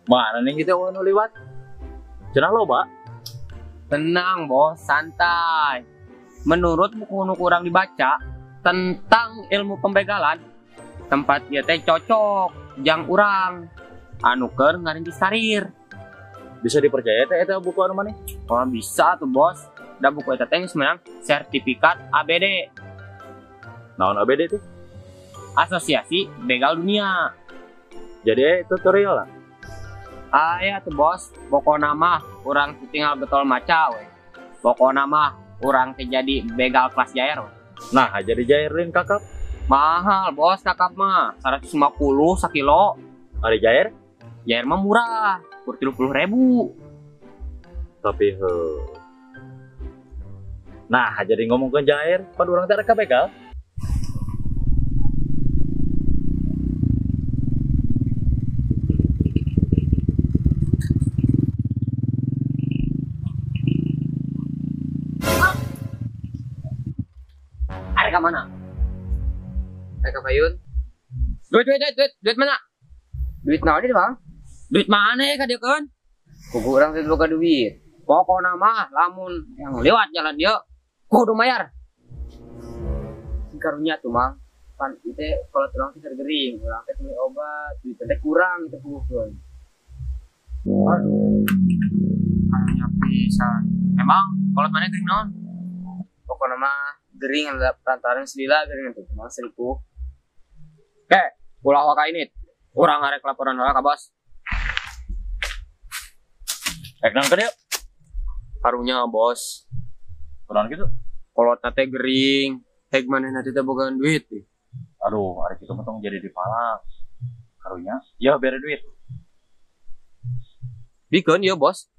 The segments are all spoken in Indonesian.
Mana nih kita mau liwat? Cenah loba. Tenang bos, santai. Menurut buku kurang dibaca tentang ilmu pembegalan, tempat dia teh cocok, jang urang. Anu keur ngarintis karir. Bisa dipercaya teh eta buku anu maneh? Oh bisa tuh bos. Da buku eta teh geus menang sertifikat ABD. Naon ABD teh? Asosiasi Begal Dunia. Jadi tutorial lah. Ya tuh bos, pokoknya mah urang tinggal betul maca we. Pokoknya mah urang teh jadi begal kelas jair we. Nah, jadi jairin kakap. Mahal bos kakap mah 150 sakilo. Ari jair? Jair mah murah, kur 30.000. Tapi nah, jadi ngomong ke jair, pada orang teh ada begal. Are ka mana? Are ka payun? Duit mana? Duit naon di Bang? Duit mana ya ka dieu keun? Kudu urang teh boga duit. Pokona mah lamun yang lewat jalan dia kudu mayar. Karunya tuh Mang. Pan itu kalau tulang teh gering, urang teh beli obat, duit teh kurang teh puguhkeun. Aduh. Karunya pisan. Emang kalau mana gering naon? Pokona mah gering ada perantaran selila gering itu cuma seribu. Ulah waka ini. Urang arek laporan heula ka bos. Nang ka dieu. Karunya bos. Kunaon gitu? Kolotna teh gering, heg manehna teh bogaan duit. Aduh, hari itu mah tong jadi dipalang. Karunya, ya bere duit. Bikeun ya bos.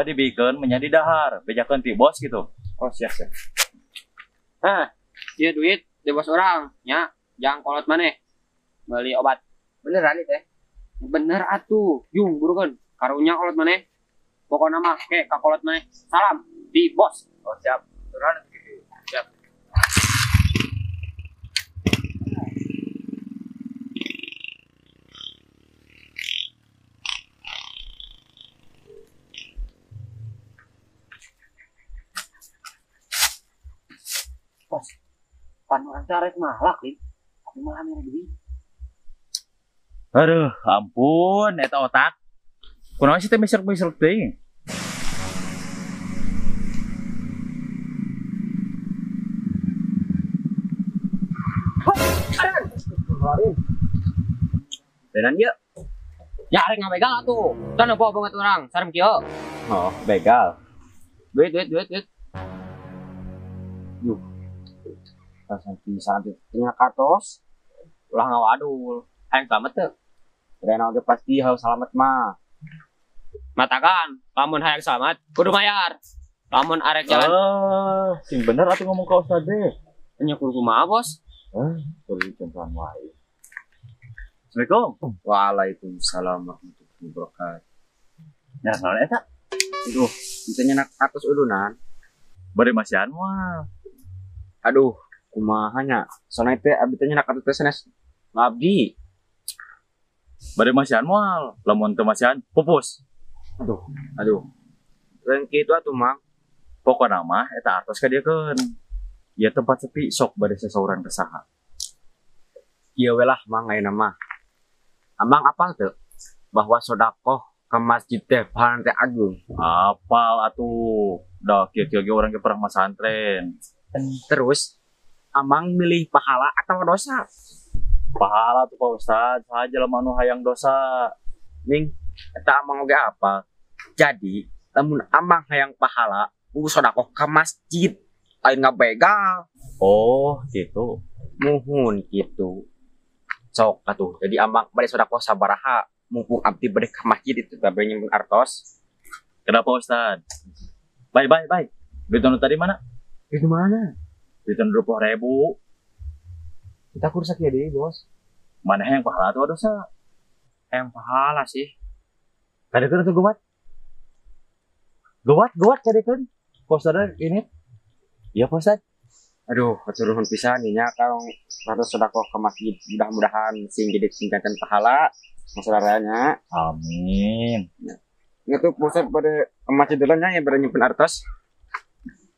Dibikeun menjadi dahar, bejakeun ti bos gitu. Oh siap. Ieu duit di bos orang, nya. Jang kolot maneh. Beli obat. Beneran itu teh? Bener atuh. Yung burukeun. Karunya kolot maneh. Pokoknya mah ke kakolot maneh. Salam di bos. Oh siap. Beneran siap. Bos. Pan orang carek malak nih. Tapi malah merah duit. Aduh, ampun, eta otak. Kunaon sih teh misruk-misruk teh? Beneran ya? Ya arek ngabegal atuh. Can apa banget orang, sarem kieu. Oh, begal. Duit. Yuh, Sampai punya kartos. Ulah ngawadul. Hayang selamat teu? Dana oge pasti harus selamat mah. Matakan, lamun hayang selamat kudu mayar. Lamun arek jalan. Sing bener atuh ngomong ka Ustaz deh. Nya kudu kumaha, Bos? Kudu contohan wae. Assalamualaikum. Waalaikumsalam warahmatullahi wabarakatuh. Ya, naon eta? Aduh, itu nyenak atas udunan. Bari masihan mah. Aduh, kumahanya. Soalnya teh abdi teh nyenak atas sanes ngabdi. Bari masihan moal, lamun teu masihan pupus. Aduh. Lain kitu atuh, Mang. Pokona mah eta artos ka diekeun. Ya tempat sepi sok bari sasauran ka saha. Ieu we lah Mang ayeuna mah. Amang apal teu bahwa sedekah ke masjid teh pahala teh agung. Apal atuh. Da kieu-kieu ge urang ge pernah masantren. Terus amang milih pahala atau dosa? Pahala tuh Pak Ustad, saja lah manu hayang dosa. Ning eta amang oge apa? Jadi lamun amang hayang pahala kudu sedekah ke masjid, lain ngabegal. Oh, gitu. Muhun gitu. Sok atuh. Jadi amang bade sedekah sabaraha mumpung abdi bade ka masjid itu teh nyimpen artos. Kenapa Ustad? Bye. Duit anu tadi mana? Itu mana? Duit anu 20.000. Kita kudu sakieu deui, Bos. Mana yang pahala atau dosa? Hayang pahala sih. Kadekeun atuh gowat. Gowat kadekeun. Poster ini. Iya Pak Ustad. Aduh, hatur nuhun pisan nya kang ratus sedekah ke masjid. Mudah-mudahan sing jadi singkatan pahala saudaranya. Amin. Itu pusat pada masjid dulu nya yang pada nyimpen artos.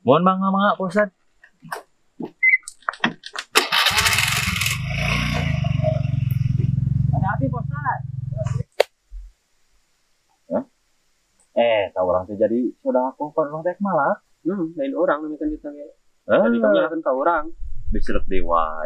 Mohon mangga Pak Ustad. Hati-hati Pak Ustad. Tahu orang tuh jadi saudara aku kan orang tek malah. Lain orang namikan kita ge. Eh, Jadi kami akan ke orang. bisa dewa.